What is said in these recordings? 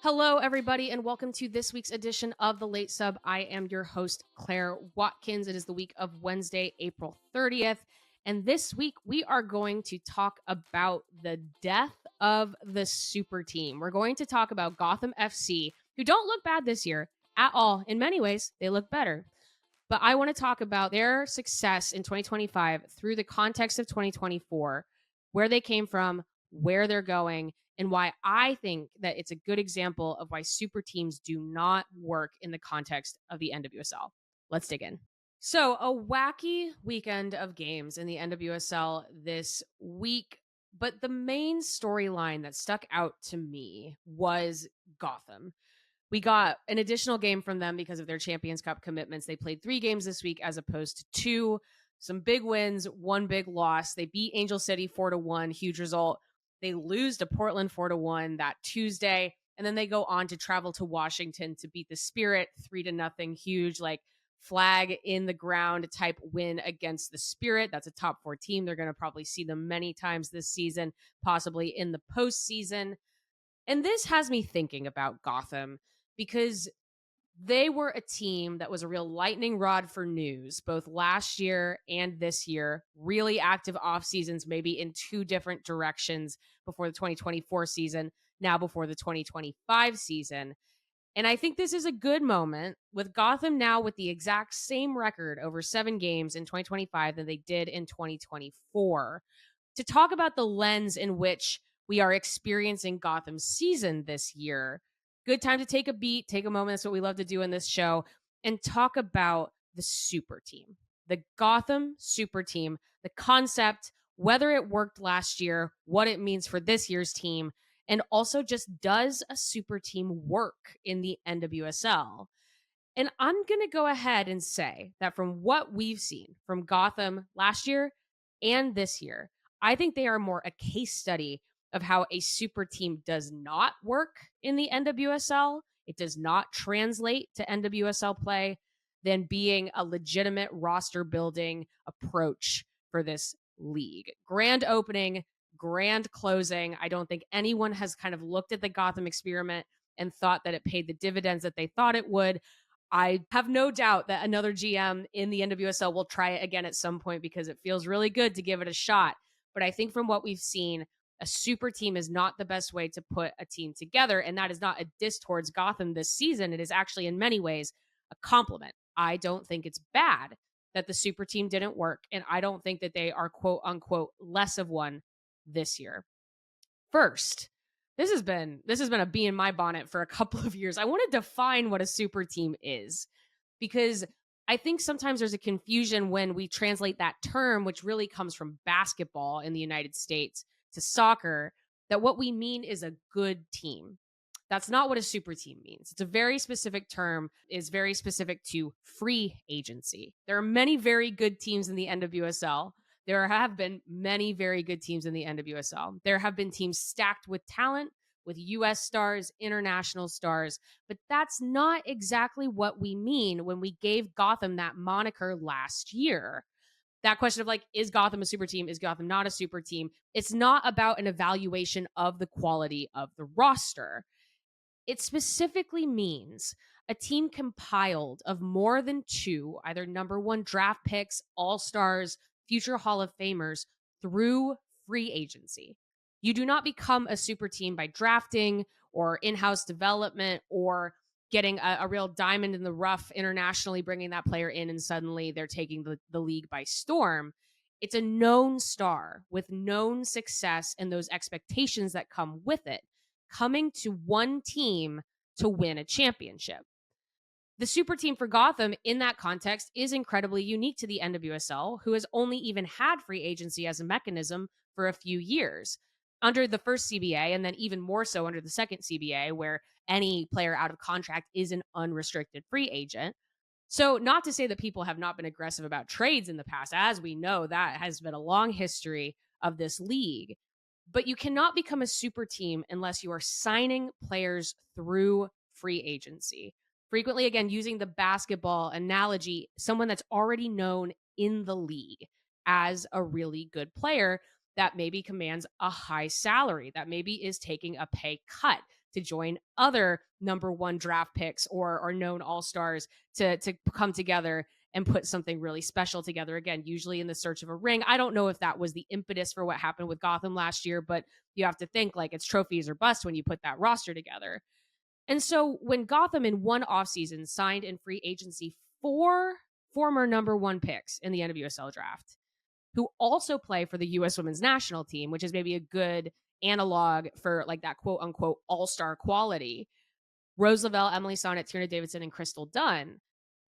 Hello, everybody, and welcome to this week's edition of The Late Sub. I am your host, Claire Watkins. It is the week of Wednesday, April 30th. And this week, we are going to talk about the death of the super team. We're going to talk about Gotham FC, who don't look bad this year at all. In many ways, they look better. But I want to talk about their success in 2025 through the context of 2024, where they came from, where they're going, and why I think that it's a good example of why super teams do not work in the context of the NWSL. Let's dig in. So, a wacky weekend of games in the NWSL this week, but the main storyline that stuck out to me was Gotham. We got an additional game from them because of their Champions Cup commitments. They played 3 games this week as opposed to 2. Some big wins, 1 big loss. They beat Angel City 4-1, huge result. They lose to Portland 4-1 that Tuesday, and then they go on to travel to Washington to beat the Spirit 3-0, huge flag in the ground type win against the Spirit. That's a top 4 team. They're going to probably see them many times this season, possibly in the postseason. And this has me thinking about Gotham because they were a team that was a real lightning rod for news, both last year and this year. Really active off seasons, maybe in 2 different directions before the 2024 season, now before the 2025 season. And I think this is a good moment with Gotham now with the exact same record over 7 games in 2025 than they did in 2024 to talk about the lens in which we are experiencing Gotham's season this year. Good time to take a beat, take a moment. That's what we love to do in this show, and talk about the super team, the Gotham super team, the concept, whether it worked last year, what it means for this year's team, and also just does a super team work in the NWSL? And I'm going to go ahead and say that from what we've seen from Gotham last year and this year, I think they are more a case study of how a super team does not work in the NWSL. It does not translate to NWSL play than being a legitimate roster building approach for this league. Grand opening, grand closing. I don't think anyone has kind of looked at the Gotham experiment and thought that it paid the dividends that they thought it would. I have no doubt that another GM in the NWSL will try it again at some point because it feels really good to give it a shot. But I think from what we've seen, a super team is not the best way to put a team together. And that is not a diss towards Gotham this season. It is actually, in many ways, a compliment. I don't think it's bad that the super team didn't work. And I don't think that they are, quote unquote, less of one this year. First, this has been a bee in my bonnet for a couple of years. I want to define what a super team is, because I think sometimes there's a confusion when we translate that term, which really comes from basketball in the United States, to soccer, that what we mean is a good team. That's not what a super team means. It's a very specific term, is very specific to free agency. There are many very good teams in the NWSL. There have been many very good teams in the NWSL. There have been teams stacked with talent, with US stars, international stars, but that's not exactly what we mean when we gave Gotham that moniker last year. That question of is Gotham a super team? Is Gotham not a super team? It's not about an evaluation of the quality of the roster. It specifically means a team compiled of more than 2, either number 1 draft picks, all-stars, future Hall of Famers through free agency. You do not become a super team by drafting or in-house development or getting a real diamond in the rough internationally, bringing that player in, and suddenly they're taking the league by storm. It's a known star with known success and those expectations that come with it, coming to one team to win a championship. The super team for Gotham in that context is incredibly unique to the NWSL, who has only even had free agency as a mechanism for a few years. Under the first CBA, and then even more so under the second CBA, where any player out of contract is an unrestricted free agent. So not to say that people have not been aggressive about trades in the past. As we know, that has been a long history of this league. But you cannot become a super team unless you are signing players through free agency. Frequently, again, using the basketball analogy, someone that's already known in the league as a really good player that maybe commands a high salary, that maybe is taking a pay cut, to join other number one draft picks or known all-stars to come together and put something really special together. Again, usually in the search of a ring. I don't know if that was the impetus for what happened with Gotham last year, but you have to think like it's trophies or bust when you put that roster together. And so when Gotham in one offseason signed in free agency 4 former number one picks in the NWSL draft, who also play for the US women's national team, which is maybe a good analog for like that quote unquote all-star quality, Rose Lavelle, Emily Sonnet, Tierna Davidson, and Crystal Dunn,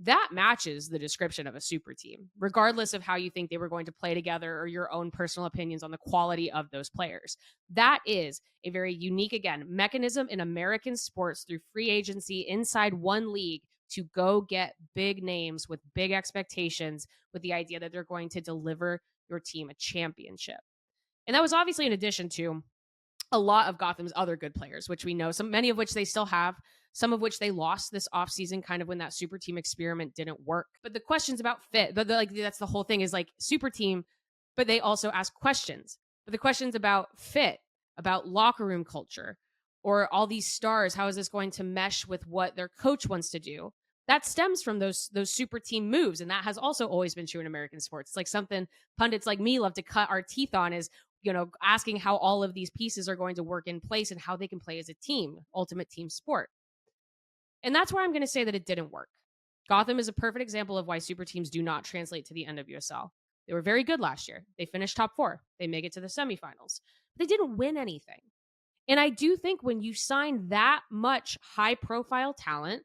that matches the description of a super team, regardless of how you think they were going to play together or your own personal opinions on the quality of those players. That is a very unique, again, mechanism in American sports through free agency inside one league to go get big names with big expectations with the idea that they're going to deliver your team a championship. And that was obviously in addition to a lot of Gotham's other good players, which we know, many of which they still have, some of which they lost this offseason, kind of when that super team experiment didn't work. But the questions about fit, but like that's the whole thing is like super team, but they also ask questions. But the questions about fit, about locker room culture, or all these stars, how is this going to mesh with what their coach wants to do? That stems from those super team moves. And that has also always been true in American sports. It's like something pundits like me love to cut our teeth on is, asking how all of these pieces are going to work in place and how they can play as a team, ultimate team sport. And that's where I'm going to say that it didn't work. Gotham is a perfect example of why super teams do not translate to the NWSL. They were very good last year. They finished top 4. They make it to the semifinals. But they didn't win anything. And I do think when you sign that much high profile talent,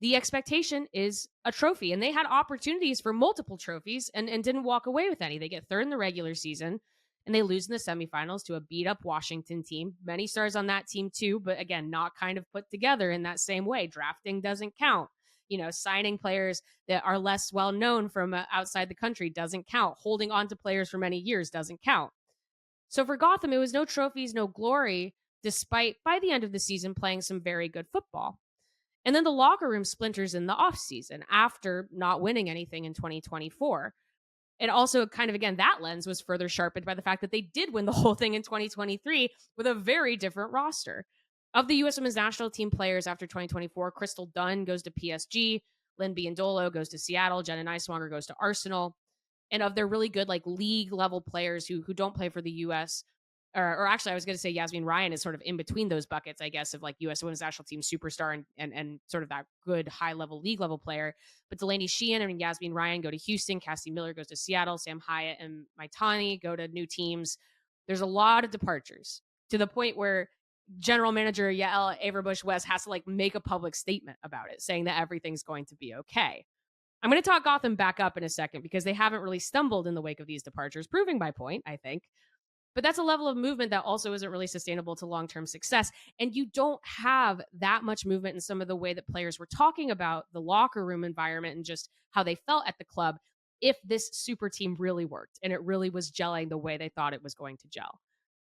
the expectation is a trophy. And they had opportunities for multiple trophies and didn't walk away with any. They get third in the regular season and they lose in the semifinals to a beat up Washington team. Many stars on that team too, but again, not kind of put together in that same way. Drafting doesn't count. Signing players that are less well known from outside the country doesn't count. Holding on to players for many years doesn't count. So for Gotham, it was no trophies, no glory, despite by the end of the season playing some very good football. And then the locker room splinters in the offseason after not winning anything in 2024. And also kind of, again, that lens was further sharpened by the fact that they did win the whole thing in 2023 with a very different roster. Of the U.S. women's national team players after 2024, Crystal Dunn goes to PSG, Lynn Biondolo goes to Seattle, Jenna Niswanger goes to Arsenal. And of their really good like league level players who don't play for the U.S., or actually I was going to say Yasmin Ryan is sort of in between those buckets, I guess, of like U.S. women's national team superstar and sort of that good high level league level player. But Delaney Sheehan and Yasmin Ryan go to Houston. Cassie Miller goes to Seattle. Sam Hyatt and Maitani go to new teams. There's a lot of departures to the point where general manager Yael Averbuch-West has to like make a public statement about it, saying that everything's going to be okay. I'm going to talk Gotham back up in a second because they haven't really stumbled in the wake of these departures, proving my point, I think. But that's a level of movement that also isn't really sustainable to long-term success. And you don't have that much movement in some of the way that players were talking about the locker room environment and just how they felt at the club if this super team really worked and it really was gelling the way they thought it was going to gel.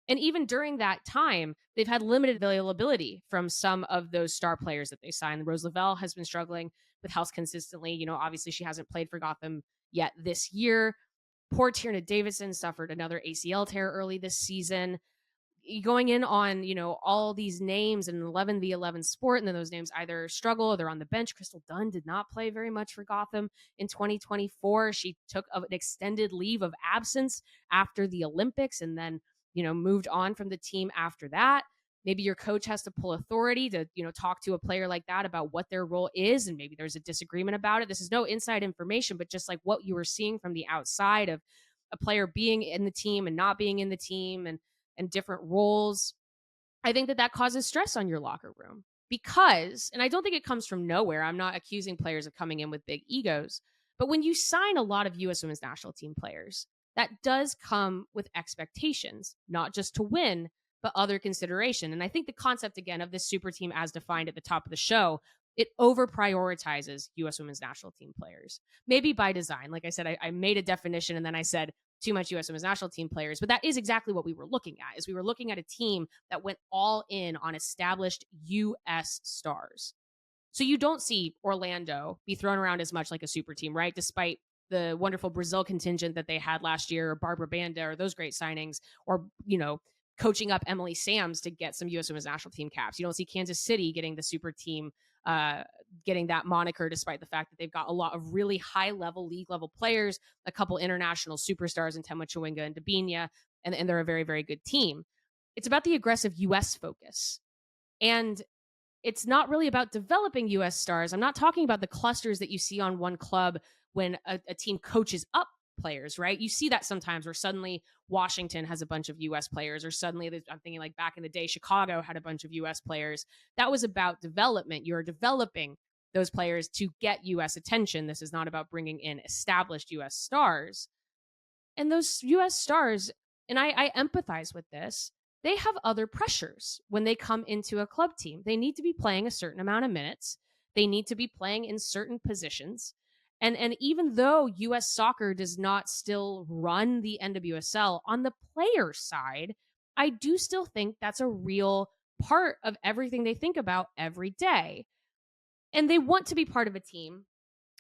And even during that time, they've had limited availability from some of those star players that they signed. Rose Lavelle has been struggling with health consistently. Obviously she hasn't played for Gotham yet this year. Poor Tierna Davidson suffered another ACL tear early this season. Going in on, all these names in 11v11 sport, and then those names either struggle or they're on the bench. Crystal Dunn did not play very much for Gotham in 2024. She took an extended leave of absence after the Olympics and then, moved on from the team after that. Maybe your coach has to pull authority to, talk to a player like that about what their role is. And maybe there's a disagreement about it. This is no inside information, but just like what you were seeing from the outside of a player being in the team and not being in the team and different roles. I think that causes stress on your locker room because, and I don't think it comes from nowhere. I'm not accusing players of coming in with big egos, but when you sign a lot of U.S. women's national team players, that does come with expectations, not just to win, but other consideration. And I think the concept, again, of this super team as defined at the top of the show, it over prioritizes U.S. women's national team players. Maybe by design. Like I said, I made a definition and then I said too much U.S. women's national team players, but that is exactly what we were looking at, is we were looking at a team that went all in on established U.S. stars. So you don't see Orlando be thrown around as much like a super team, right? Despite the wonderful Brazil contingent that they had last year, or Barbara Banda, or those great signings, or, coaching up Emily Sams to get some U.S. Women's National Team caps. You don't see Kansas City getting the super team, getting that moniker, despite the fact that they've got a lot of really high-level, league-level players, a couple international superstars in Temwa Chawinga and Dabinia, and they're a very, very good team. It's about the aggressive U.S. focus. And it's not really about developing U.S. stars. I'm not talking about the clusters that you see on one club when a team coaches up players, right? You see that sometimes where suddenly Washington has a bunch of U.S. players, or suddenly, I'm thinking like back in the day, Chicago had a bunch of U.S. players. That was about development. You're developing those players to get U.S. attention. This is not about bringing in established U.S. stars. And those U.S. stars, and I empathize with this, they have other pressures when they come into a club team. They need to be playing a certain amount of minutes. They need to be playing in certain positions. And even though U.S. soccer does not still run the NWSL, on the player side, I do still think that's a real part of everything they think about every day. And they want to be part of a team,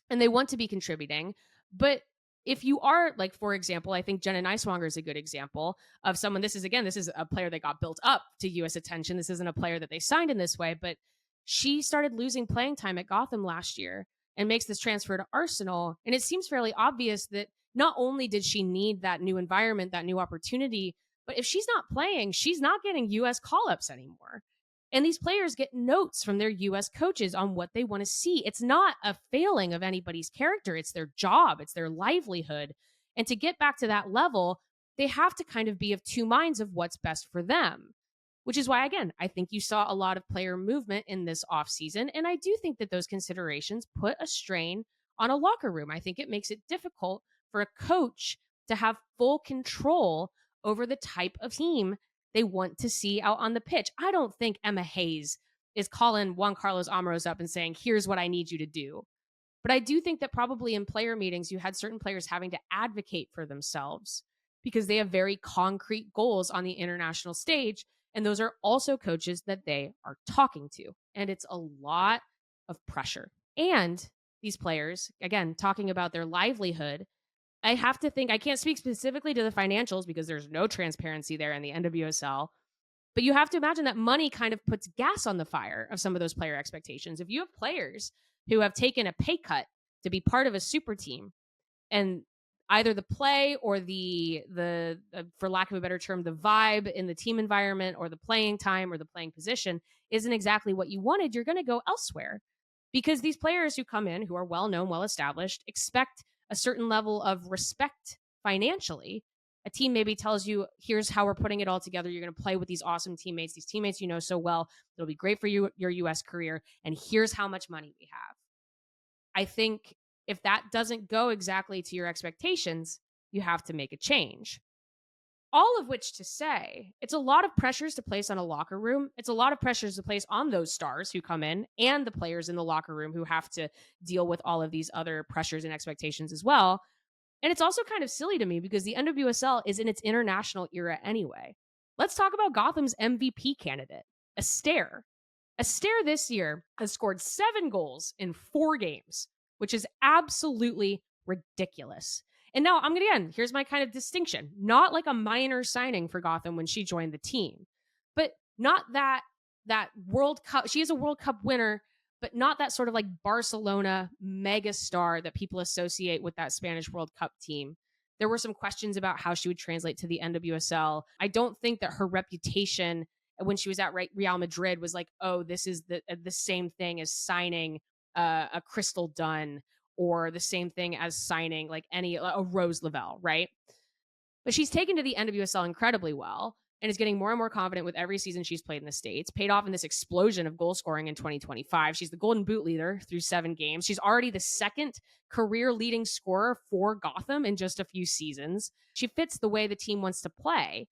and they want to be contributing. But if you are, like, for example, I think Jenna Neiswanger is a good example of someone, this is a player that got built up to U.S. attention. This isn't a player that they signed in this way, but she started losing playing time at Gotham last year and makes this transfer to Arsenal. And it seems fairly obvious that not only did she need that new environment, that new opportunity, but if she's not playing, she's not getting U.S. call-ups anymore. And these players get notes from their U.S. coaches on what they want to see. It's not a failing of anybody's character. It's their job. It's their livelihood. And to get back to that level, they have to kind of be of two minds of what's best for them, which is why, again, I think you saw a lot of player movement in this offseason. And I do think that those considerations put a strain on a locker room. I think it makes it difficult for a coach to have full control over the type of team they want to see out on the pitch. I don't think Emma Hayes is calling Juan Carlos Amorós up and saying, here's what I need you to do. But I do think that probably in player meetings, you had certain players having to advocate for themselves because they have very concrete goals on the international stage. And those are also coaches that they are talking to. And it's a lot of pressure. And these players, again, talking about their livelihood, I have to think, I can't speak specifically to the financials because there's no transparency there in the NWSL, but you have to imagine that money kind of puts gas on the fire of some of those player expectations. If you have players who have taken a pay cut to be part of a super team, and either the play or the for lack of a better term, the vibe in the team environment or the playing time or the playing position isn't exactly what you wanted, you're going to go elsewhere. Because these players who come in, who are well-known, well-established, expect a certain level of respect financially. A team maybe tells you, here's how we're putting it all together. You're going to play with these awesome teammates, these teammates you know so well. It'll be great for you, your U.S. career. And here's how much money we have. I think if that doesn't go exactly to your expectations, you have to make a change. All of which to say, it's a lot of pressures to place on a locker room. It's a lot of pressures to place on those stars who come in and the players in the locker room who have to deal with all of these other pressures and expectations as well. And it's also kind of silly to me because the NWSL is in its international era anyway. Let's talk about Gotham's MVP candidate, Astaire. Astaire this year has scored 7 goals in 4 games, which is absolutely ridiculous. And now here's my kind of distinction. Not like a minor signing for Gotham when she joined the team, but not that World Cup. She is a World Cup winner, but not that sort of like Barcelona mega star that people associate with that Spanish World Cup team. There were some questions about how she would translate to the NWSL. I don't think that her reputation when she was at Real Madrid was like, oh, this is the same thing as signing a Crystal Dunn, or the same thing as signing like a Rose Lavelle, right? But she's taken to the NWSL incredibly well and is getting more and more confident with every season she's played in the States, paid off in this explosion of goal scoring in 2025. She's the Golden Boot leader through 7 games. She's already the 2nd career leading scorer for Gotham in just a few seasons. She fits the way the team wants to play.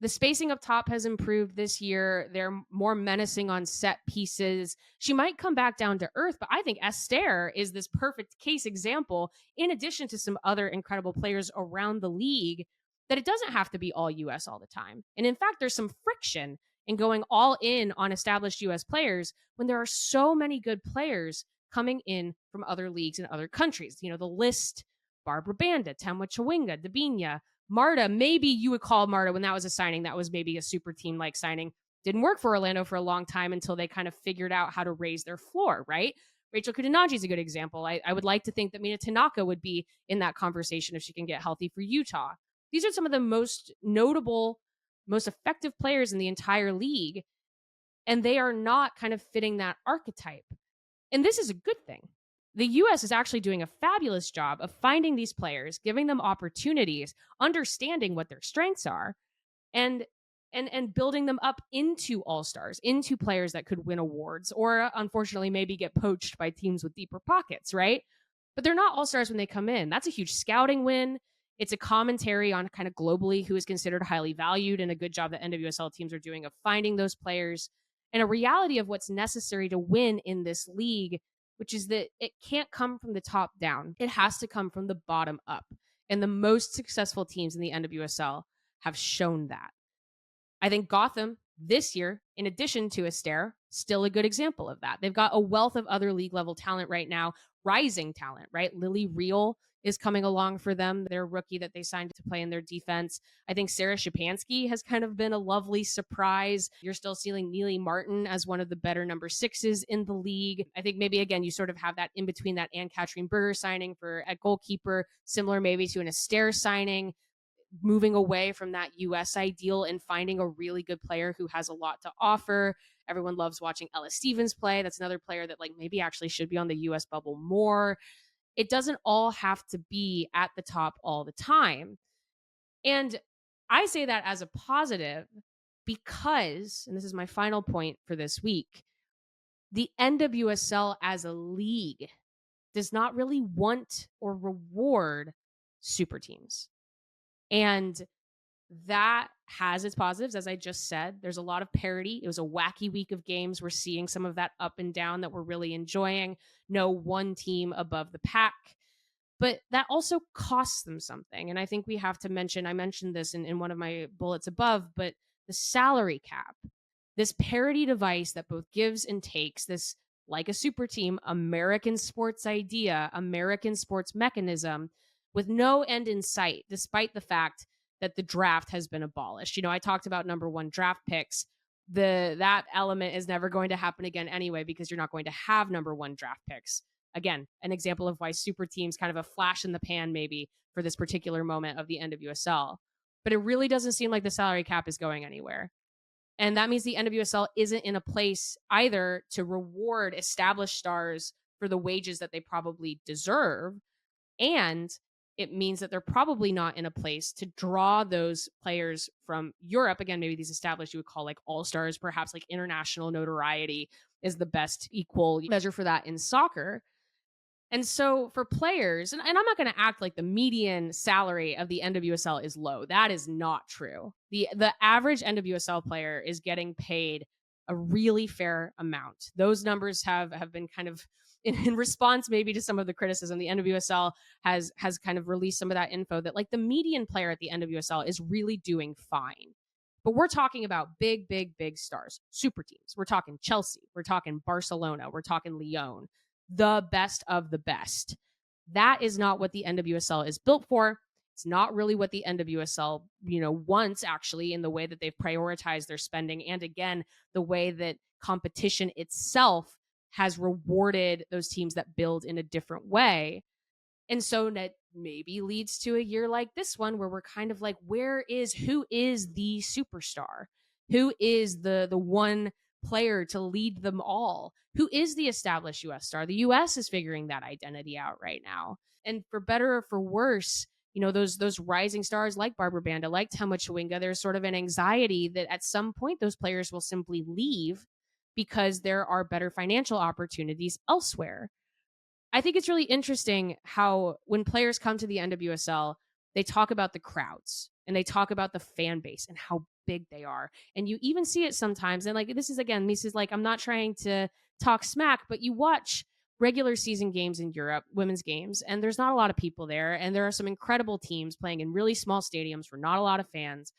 The spacing up top has improved this year. They're more menacing on set pieces. She might come back down to earth, but I think Astaire is this perfect case example, in addition to some other incredible players around the league, that it doesn't have to be all U.S. all the time. And in fact, there's some friction in going all in on established U.S. players when there are so many good players coming in from other leagues and other countries. You know, the list: Barbara Banda, Temwa Chawinga, Dabinia, Marta, maybe you would call Marta when that was a signing, that was maybe a super team like signing. Didn't work for Orlando for a long time until they kind of figured out how to raise their floor, right? Rachel Kudanagi is a good example. I would like to think that Mina Tanaka would be in that conversation if she can get healthy for Utah. These are some of the most notable, most effective players in the entire league, and they are not kind of fitting that archetype. And this is a good thing. The US is actually doing a fabulous job of finding these players, giving them opportunities, understanding what their strengths are, and building them up into all-stars, into players that could win awards, or unfortunately maybe get poached by teams with deeper pockets, right? But they're not all-stars when they come in. That's a huge scouting win. It's a commentary on kind of globally who is considered highly valued, and a good job that NWSL teams are doing of finding those players, and a reality of what's necessary to win in this league, which is that it can't come from the top down. It has to come from the bottom up. And the most successful teams in the NWSL have shown that. I think Gotham this year, in addition to Astaire, still a good example of that. They've got a wealth of other league level talent right now, rising talent, right? Lily Reel is coming along for them. Their rookie that they signed to play in their defense. I think Sarah Shapansky has kind of been a lovely surprise. You're still seeing Neely Martin as one of the better number sixes in the league. I think maybe, again, you sort of have that in between that Anne-Catherine Berger signing for a goalkeeper, similar maybe to an Astaire signing, moving away from that US ideal and finding a really good player who has a lot to offer. Everyone loves watching Ella Stevens play. That's another player that like maybe actually should be on the US bubble more. It doesn't all have to be at the top all the time. And I say that as a positive because, and this is my final point for this week, the NWSL as a league does not really want or reward super teams. And that has its positives, as I just said. There's a lot of parity. It was a wacky week of games. We're seeing some of that up and down that we're really enjoying. No one team above the pack. But that also costs them something. And I think we have to mention, I mentioned this in one of my bullets above, but the salary cap, this parity device that both gives and takes, this like a super team, American sports idea, American sports mechanism with no end in sight, despite the fact that the draft has been abolished. You know, I talked about number one draft picks. That element is never going to happen again anyway, because you're not going to have number one draft picks. Again, an example of why super teams kind of a flash in the pan maybe for this particular moment of the NWSL. But it really doesn't seem like the salary cap is going anywhere. And that means the NWSL isn't in a place either to reward established stars for the wages that they probably deserve. And it means that they're probably not in a place to draw those players from Europe. Again, maybe these established you would call like all-stars, perhaps like international notoriety is the best equal measure for that in soccer. And so for players, and I'm not going to act like the median salary of the NWSL is low. That is not true. The average NWSL player is getting paid a really fair amount. Those numbers have been kind of in response maybe to some of the criticism. The NWSL has kind of released some of that info that like the median player at the NWSL is really doing fine. But we're talking about big stars, super teams. We're talking Chelsea. We're talking Barcelona. We're talking Lyon. The best of the best. That is not what the NWSL is built for. It's not really what the NWSL, wants actually, in the way that they've prioritized their spending. And again, the way that competition itself has rewarded those teams that build in a different way. And so that maybe leads to a year like this one where we're kind of like, who is the superstar? Who is the one player to lead them all? Who is the established US star? The US is figuring that identity out right now. And for better or for worse, those rising stars like Barbara Banda, like Thelma Chawinga, there's sort of an anxiety that at some point those players will simply leave because there are better financial opportunities elsewhere. I think it's really interesting how when players come to the NWSL, they talk about the crowds and they talk about the fan base and how big they are. And you even see it sometimes. And like, this is like, I'm not trying to talk smack, but you watch regular season games in Europe, women's games, and there's not a lot of people there. And there are some incredible teams playing in really small stadiums for not a lot of fans,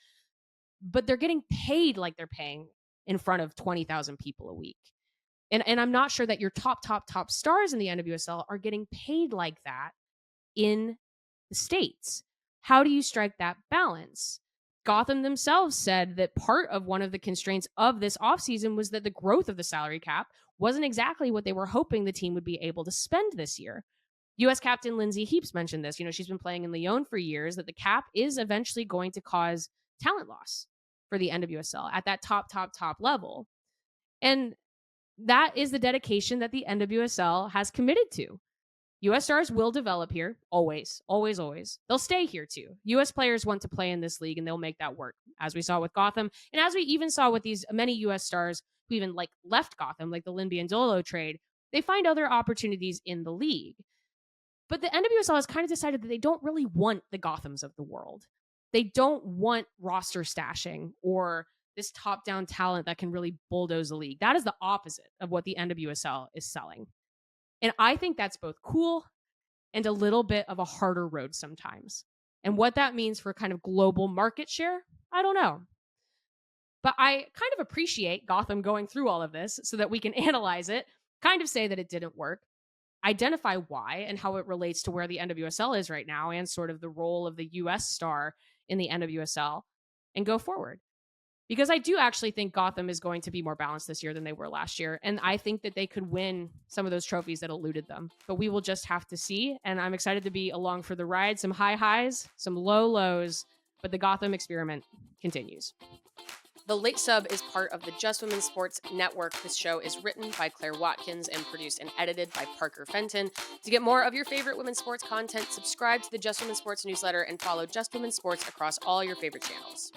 but they're getting paid like they're paying in front of 20,000 people a week. And I'm not sure that your top stars in the NWSL are getting paid like that in the States. How do you strike that balance? Gotham themselves said that part of one of the constraints of this offseason was that the growth of the salary cap wasn't exactly what they were hoping the team would be able to spend this year. U.S. captain Lindsay Heaps mentioned this. She's been playing in Lyon for years, that the cap is eventually going to cause talent loss for the NWSL at that top level. And that is the dedication that the NWSL has committed to. U.S. stars will develop here, always. They'll stay here too. U.S. players want to play in this league, and they'll make that work, as we saw with Gotham, and as we even saw with these many U.S. stars who even left Gotham, like the Linby and Dolo trade. They find other opportunities in the league. But the NWSL has kind of decided that they don't really want the Gothams of the world. They don't want roster stashing or this top-down talent that can really bulldoze the league. That is the opposite of what the NWSL is selling. And I think that's both cool and a little bit of a harder road sometimes. And what that means for kind of global market share, I don't know. But I kind of appreciate Gotham going through all of this so that we can analyze it, kind of say that it didn't work, identify why and how it relates to where the NWSL is right now and sort of the role of the US star in the NWSL, and go forward. Because I do actually think Gotham is going to be more balanced this year than they were last year. And I think that they could win some of those trophies that eluded them. But we will just have to see. And I'm excited to be along for the ride. Some high highs, some low lows, but the Gotham experiment continues. The Late Sub is part of the Just Women Sports Network. This show is written by Claire Watkins and produced and edited by Parker Fenton. To get more of your favorite women's sports content, subscribe to the Just Women Sports newsletter and follow Just Women Sports across all your favorite channels.